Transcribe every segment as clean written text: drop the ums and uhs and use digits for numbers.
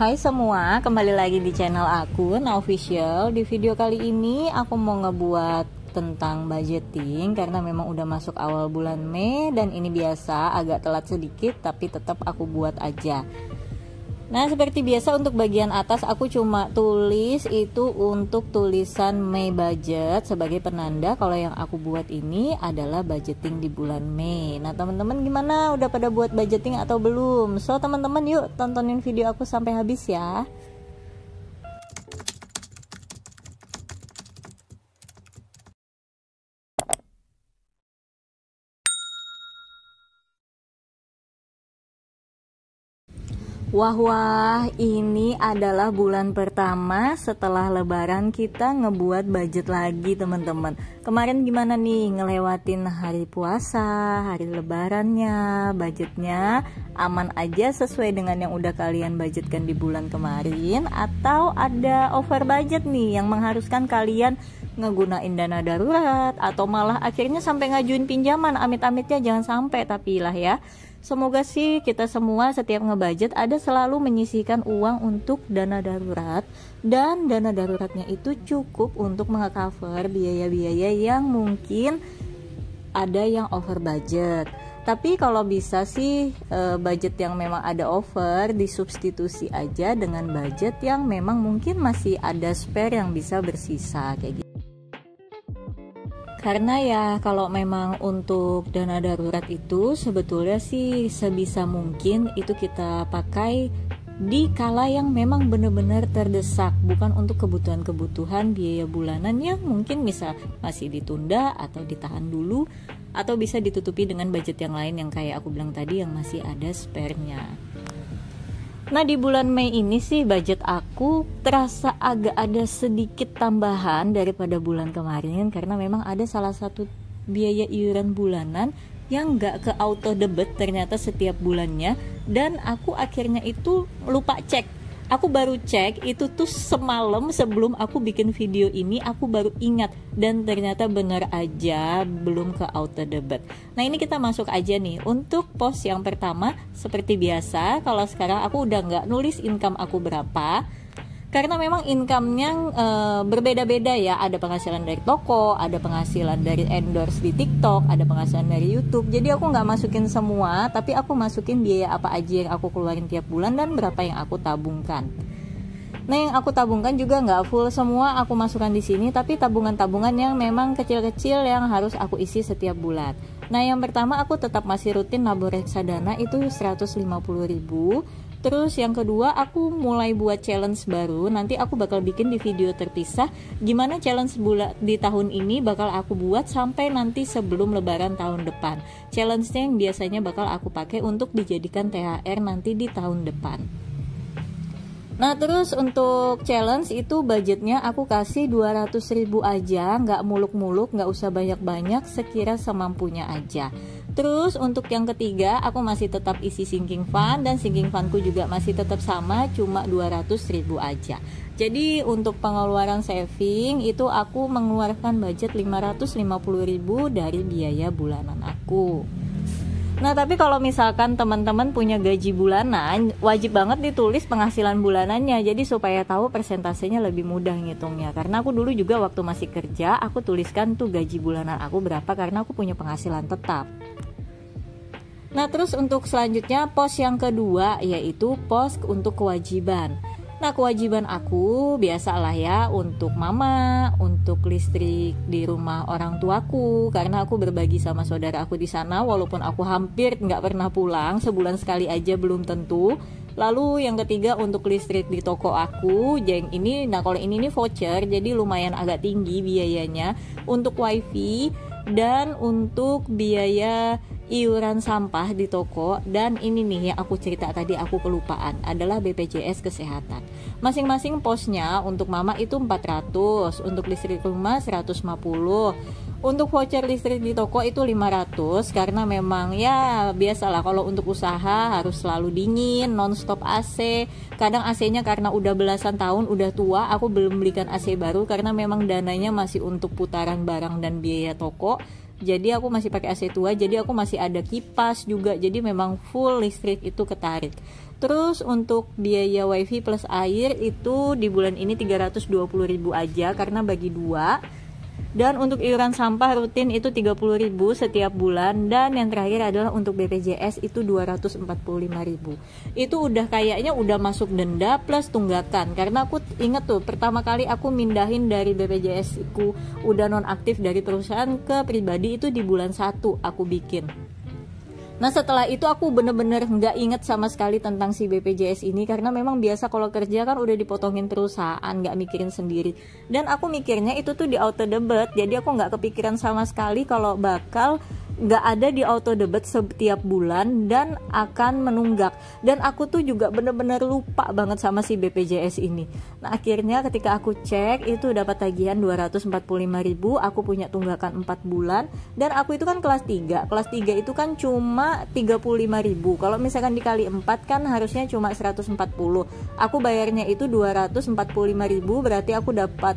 Hai semua, kembali lagi di channel aku, Nah Official. Di video kali ini aku mau ngebuat tentang budgeting karena memang udah masuk awal bulan Mei dan ini biasa agak telat sedikit tapi tetap aku buat aja. Nah, seperti biasa untuk bagian atas aku cuma tulis itu untuk tulisan Mei budget sebagai penanda kalau yang aku buat ini adalah budgeting di bulan Mei. Nah, teman-teman gimana? Udah pada buat budgeting atau belum? So, teman-teman yuk tontonin video aku sampai habis ya. Wah, ini adalah bulan pertama setelah lebaran kita ngebuat budget lagi teman-teman. Kemarin gimana nih ngelewatin hari puasa, hari lebarannya, budgetnya aman aja sesuai dengan yang udah kalian budgetkan di bulan kemarin? Atau ada over budget nih yang mengharuskan kalian ngegunain dana darurat atau malah akhirnya sampai ngajuin pinjaman? Amit-amitnya jangan sampai, tapi lah ya. Semoga sih kita semua setiap ngebudget ada selalu menyisihkan uang untuk dana darurat, dan dana daruratnya itu cukup untuk meng-cover biaya-biaya yang mungkin ada yang over budget. Tapi kalau bisa sih budget yang memang ada over disubstitusi aja dengan budget yang memang mungkin masih ada spare yang bisa bersisa kayak gitu. Karena ya kalau memang untuk dana darurat itu sebetulnya sih sebisa mungkin itu kita pakai di kala yang memang benar-benar terdesak, bukan untuk kebutuhan-kebutuhan biaya bulanan yang mungkin bisa masih ditunda atau ditahan dulu, atau bisa ditutupi dengan budget yang lain yang kayak aku bilang tadi yang masih ada spare-nya. Nah, di bulan Mei ini sih budget aku terasa agak ada sedikit tambahan daripada bulan kemarin karena memang ada salah satu biaya iuran bulanan yang gak ke auto debit ternyata setiap bulannya, dan aku akhirnya itu lupa cek. Aku baru cek itu tuh semalam sebelum aku bikin video ini, aku baru ingat dan ternyata bener aja belum ke auto debit. Nah, ini kita masuk aja nih untuk pos yang pertama. Seperti biasa, kalau sekarang aku udah nggak nulis income aku berapa karena memang income-nya berbeda-beda ya. Ada penghasilan dari toko, ada penghasilan dari endorse di TikTok, ada penghasilan dari YouTube. Jadi aku nggak masukin semua, tapi aku masukin biaya apa aja yang aku keluarin tiap bulan dan berapa yang aku tabungkan. Nah, yang aku tabungkan juga nggak full semua aku masukkan di sini, tapi tabungan-tabungan yang memang kecil-kecil yang harus aku isi setiap bulan. Nah, yang pertama aku tetap masih rutin nabung reksadana itu 150.000. Terus yang kedua aku mulai buat challenge baru. Nanti aku bakal bikin di video terpisah gimana challenge bulan di tahun ini bakal aku buat sampai nanti sebelum lebaran tahun depan. Challenge-nya yang biasanya bakal aku pakai untuk dijadikan THR nanti di tahun depan. Nah, terus untuk challenge itu budgetnya aku kasih 200.000 aja, nggak muluk-muluk, nggak usah banyak-banyak, sekira semampunya aja. Terus untuk yang ketiga aku masih tetap isi sinking fund, dan sinking fundku juga masih tetap sama, cuma 200.000 aja. Jadi untuk pengeluaran saving itu aku mengeluarkan budget 550.000 dari biaya bulanan aku. Nah, tapi kalau misalkan teman-teman punya gaji bulanan, wajib banget ditulis penghasilan bulanannya. Jadi supaya tahu persentasenya lebih mudah ngitungnya. Karena aku dulu juga waktu masih kerja, aku tuliskan tuh gaji bulanan aku berapa karena aku punya penghasilan tetap. Nah, terus untuk selanjutnya pos yang kedua yaitu pos untuk kewajiban. Nah, kewajiban aku biasalah ya untuk mama, untuk listrik di rumah orang tuaku karena aku berbagi sama saudara aku di sana walaupun aku hampir nggak pernah pulang, sebulan sekali aja belum tentu. Lalu yang ketiga untuk listrik di toko aku, yang ini, nah kalau ini voucher jadi lumayan agak tinggi biayanya, untuk wifi dan untuk biaya iuran sampah di toko, dan ini nih yang aku cerita tadi aku kelupaan adalah BPJS kesehatan. Masing-masing posnya untuk mama itu 400, untuk listrik rumah 150, untuk voucher listrik di toko itu 500 karena memang ya biasalah kalau untuk usaha harus selalu dingin, nonstop AC. Kadang AC-nya karena udah belasan tahun udah tua, aku belum belikan AC baru karena memang dananya masih untuk putaran barang dan biaya toko. Jadi aku masih pakai AC tua, jadi aku masih ada kipas juga, jadi memang full listrik itu ketarik. Terus untuk biaya wifi plus air itu di bulan ini 320.000 aja karena bagi 2. Dan untuk iuran sampah rutin itu 30.000 setiap bulan. Dan yang terakhir adalah untuk BPJS itu 245.000. Itu udah kayaknya udah masuk denda plus tunggakan. Karena aku inget tuh pertama kali aku mindahin dari BPJS aku udah nonaktif dari perusahaan ke pribadi itu di bulan 1 aku bikin. Nah setelah itu aku bener-bener nggak inget sama sekali tentang si BPJS ini, karena memang biasa kalau kerja kan udah dipotongin perusahaan, nggak mikirin sendiri. Dan aku mikirnya itu tuh di auto debit, jadi aku nggak kepikiran sama sekali kalau bakal nggak ada di auto debit setiap bulan dan akan menunggak. Dan aku tuh juga bener-bener lupa banget sama si BPJS ini. Nah akhirnya ketika aku cek itu dapat tagihan 245.000, aku punya tunggakan 4 bulan. Dan aku itu kan kelas 3 itu kan cuma 35.000. Kalau misalkan dikali 4 kan harusnya cuma 140. Aku bayarnya itu 245.000, berarti aku dapat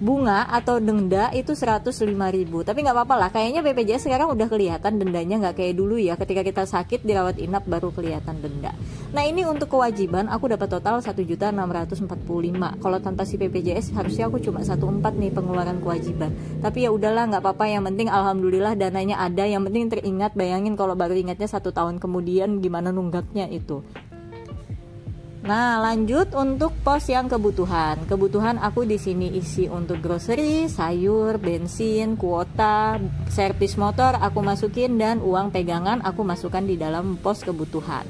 bunga atau denda itu 105.000. Tapi nggak apa-apa lah, kayaknya BPJS sekarang udah kelihatan dendanya, nggak kayak dulu ya ketika kita sakit dirawat inap baru kelihatan denda. Nah ini untuk kewajiban aku dapat total 1.645. Kalau tanpa si BPJS harusnya aku cuma 14 nih pengeluaran kewajiban. Tapi ya udahlah, nggak apa-apa, yang penting alhamdulillah dananya ada, yang penting teringat. Bayangin kalau baru ingatnya 1 tahun kemudian gimana nunggaknya itu. Nah, lanjut untuk pos yang kebutuhan. Kebutuhan aku di sini isi untuk grocery, sayur, bensin, kuota, servis motor aku masukin, dan uang pegangan aku masukkan di dalam pos kebutuhan.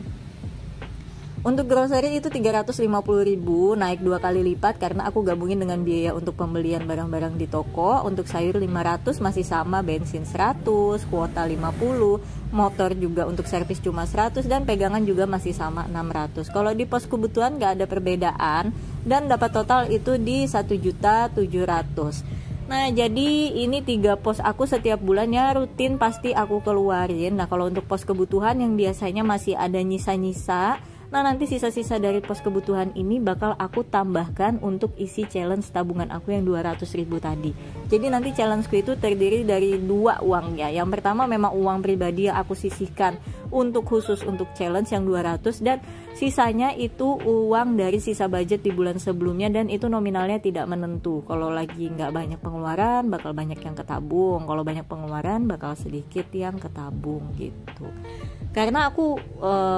Untuk grocery itu 350.000, naik 2 kali lipat karena aku gabungin dengan biaya untuk pembelian barang-barang di toko. Untuk sayur 500 masih sama, bensin 100, kuota 50, motor juga untuk servis cuma 100, dan pegangan juga masih sama 600. Kalau di pos kebutuhan gak ada perbedaan, dan dapat total itu di 1.700.000. Nah jadi ini 3 pos aku setiap bulannya rutin pasti aku keluarin. Nah kalau untuk pos kebutuhan yang biasanya masih ada nyisa-nyisa, nah nanti sisa-sisa dari pos kebutuhan ini bakal aku tambahkan untuk isi challenge tabungan aku yang 200.000 tadi. Jadi nanti challengeku itu terdiri dari 2 uang ya. Yang pertama memang uang pribadi yang aku sisihkan untuk khusus untuk challenge yang 200, dan sisanya itu uang dari sisa budget di bulan sebelumnya, dan itu nominalnya tidak menentu. Kalau lagi nggak banyak pengeluaran bakal banyak yang ketabung, kalau banyak pengeluaran bakal sedikit yang ketabung gitu. Karena aku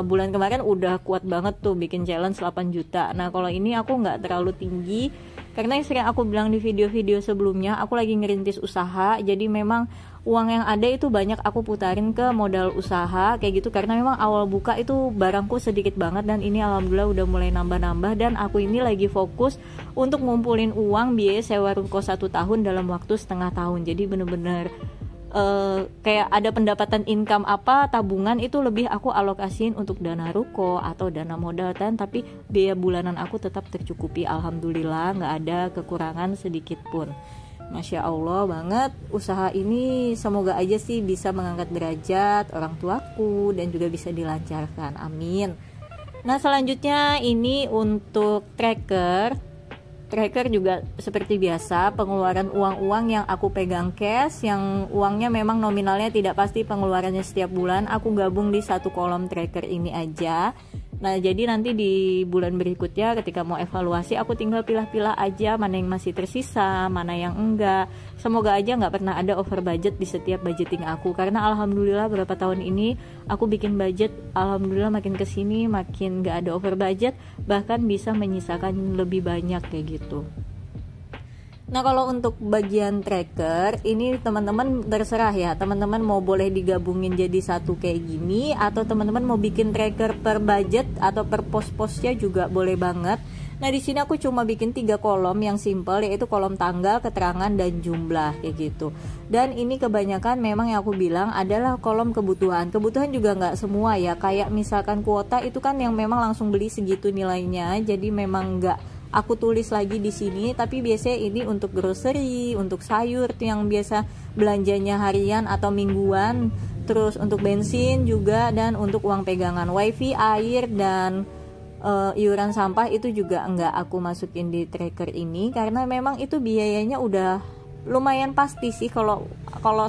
bulan kemarin udah kuat banget tuh bikin challenge 8 juta. Nah kalau ini aku nggak terlalu tinggi, karena yang sering aku bilang di video-video sebelumnya, aku lagi ngerintis usaha, jadi memang uang yang ada itu banyak aku putarin ke modal usaha kayak gitu. Karena memang awal buka itu barangku sedikit banget, dan ini alhamdulillah udah mulai nambah-nambah. Dan aku ini lagi fokus untuk ngumpulin uang biaya sewa ruko 1 tahun dalam waktu setengah tahun. Jadi bener-bener kayak ada pendapatan income apa, tabungan itu lebih aku alokasiin untuk dana ruko atau dana modal, tapi biaya bulanan aku tetap tercukupi, alhamdulillah nggak ada kekurangan sedikit pun. Masya Allah banget usaha ini, semoga aja sih bisa mengangkat derajat orang tuaku dan juga bisa dilancarkan, amin. Nah selanjutnya ini untuk tracker juga seperti biasa, pengeluaran uang-uang yang aku pegang cash, yang uangnya memang nominalnya tidak pasti pengeluarannya setiap bulan, aku gabung di 1 kolom tracker ini aja. Nah jadi nanti di bulan berikutnya ketika mau evaluasi, aku tinggal pilah-pilah aja mana yang masih tersisa, mana yang enggak. Semoga aja nggak pernah ada over budget di setiap budgeting aku, karena alhamdulillah beberapa tahun ini aku bikin budget, alhamdulillah makin kesini makin nggak ada over budget, bahkan bisa menyisakan lebih banyak kayak gitu. Nah kalau untuk bagian tracker ini teman-teman terserah ya, teman-teman mau boleh digabungin jadi satu kayak gini, atau teman-teman mau bikin tracker per budget atau per pos-posnya juga boleh banget. Nah di sini aku cuma bikin 3 kolom yang simple, yaitu kolom tanggal, keterangan, dan jumlah kayak gitu. Dan ini kebanyakan memang yang aku bilang adalah kolom kebutuhan. Kebutuhan juga nggak semua ya, kayak misalkan kuota itu kan yang memang langsung beli segitu nilainya, jadi memang nggak aku tulis lagi di sini. Tapi biasanya ini untuk grocery, untuk sayur yang biasa belanjanya harian atau mingguan, terus untuk bensin juga, dan untuk uang pegangan wifi, air, dan iuran sampah itu juga enggak aku masukin di tracker ini, karena memang itu biayanya udah lumayan pasti sih. Kalau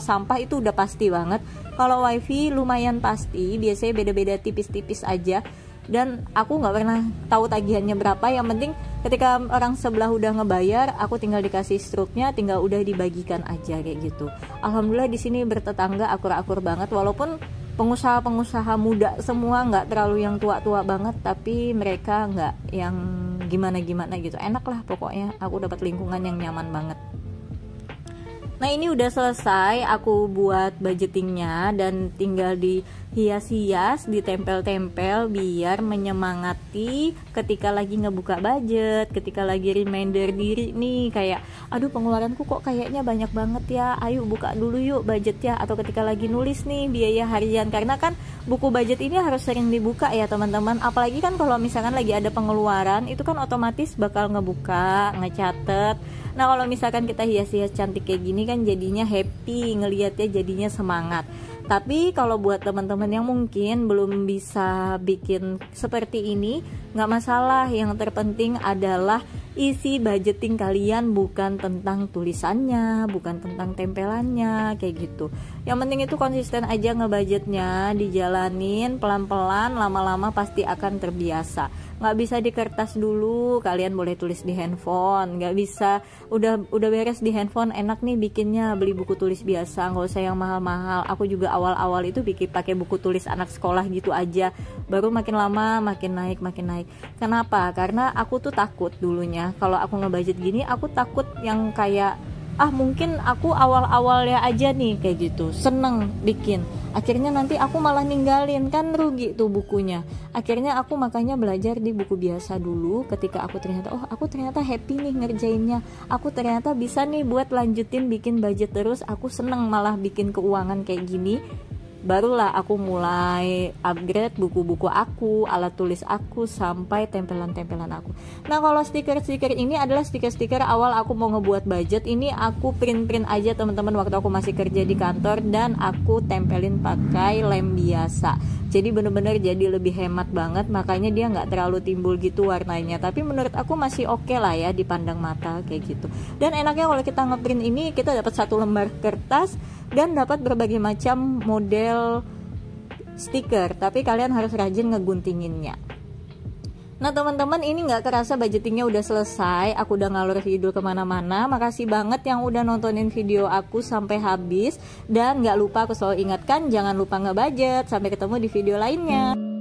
sampah itu udah pasti banget, kalau wifi lumayan pasti, biasanya beda-beda tipis-tipis aja. dan aku nggak pernah tahu tagihannya berapa. Yang penting ketika orang sebelah udah ngebayar, aku tinggal dikasih struknya, tinggal udah dibagikan aja kayak gitu. Alhamdulillah di sini bertetangga akur-akur banget, walaupun pengusaha-pengusaha muda semua, nggak terlalu yang tua-tua banget, tapi mereka nggak yang gimana-gimana gitu. Enak lah pokoknya, aku dapat lingkungan yang nyaman banget. Nah ini udah selesai aku buat budgetingnya, dan tinggal dihias-hias, ditempel-tempel biar menyemangati ketika lagi ngebuka budget, ketika lagi reminder diri nih kayak aduh pengeluaranku kok kayaknya banyak banget ya, ayo buka dulu yuk budget ya. Atau ketika lagi nulis nih biaya harian, karena kan buku budget ini harus sering dibuka ya teman-teman, apalagi kan kalau misalkan lagi ada pengeluaran itu kan otomatis bakal ngebuka, ngecatet. Nah kalau misalkan kita hias-hias cantik kayak gini kan jadinya happy ngelihatnya, jadinya semangat. Tapi kalau buat teman-teman yang mungkin belum bisa bikin seperti ini, nggak masalah. Yang terpenting adalah isi budgeting kalian bukan tentang tulisannya, bukan tentang tempelannya kayak gitu. Yang penting itu konsisten aja ngebudgetnya, dijalanin pelan-pelan, lama-lama pasti akan terbiasa. Nggak bisa di kertas dulu, kalian boleh tulis di handphone. Nggak bisa udah beres di handphone, enak nih bikinnya beli buku tulis biasa, nggak usah yang mahal-mahal. Aku juga awal-awal itu bikin pakai buku tulis anak sekolah gitu aja, baru makin lama makin naik. Kenapa? Karena aku tuh takut dulunya kalau aku ngebudget gini, aku takut yang kayak mungkin aku awal-awalnya aja nih kayak gitu seneng bikin, akhirnya nanti aku malah ninggalin, kan rugi tuh bukunya. Akhirnya aku makanya belajar di buku biasa dulu. Ketika aku ternyata happy nih ngerjainnya, aku ternyata bisa nih buat lanjutin bikin budget terus, aku seneng malah bikin keuangan kayak gini. Barulah aku mulai upgrade buku-buku aku, alat tulis aku, sampai tempelan-tempelan aku. Nah kalau stiker-stiker ini adalah stiker-stiker awal aku mau ngebuat budget. Ini aku print aja teman-teman waktu aku masih kerja di kantor, dan aku tempelin pakai lem biasa. Jadi bener-bener jadi lebih hemat banget, makanya dia nggak terlalu timbul gitu warnanya. Tapi menurut aku masih oke lah ya dipandang mata kayak gitu. Dan enaknya kalau kita ngeprint ini, kita dapat 1 lembar kertas dan dapat berbagai macam model stiker, tapi kalian harus rajin ngeguntinginnya. Nah teman-teman, ini nggak kerasa budgetingnya udah selesai. Aku udah ngalur video kemana-mana. Makasih banget yang udah nontonin video aku sampai habis. Dan nggak lupa aku selalu ingatkan, jangan lupa ngebudget. Sampai ketemu di video lainnya.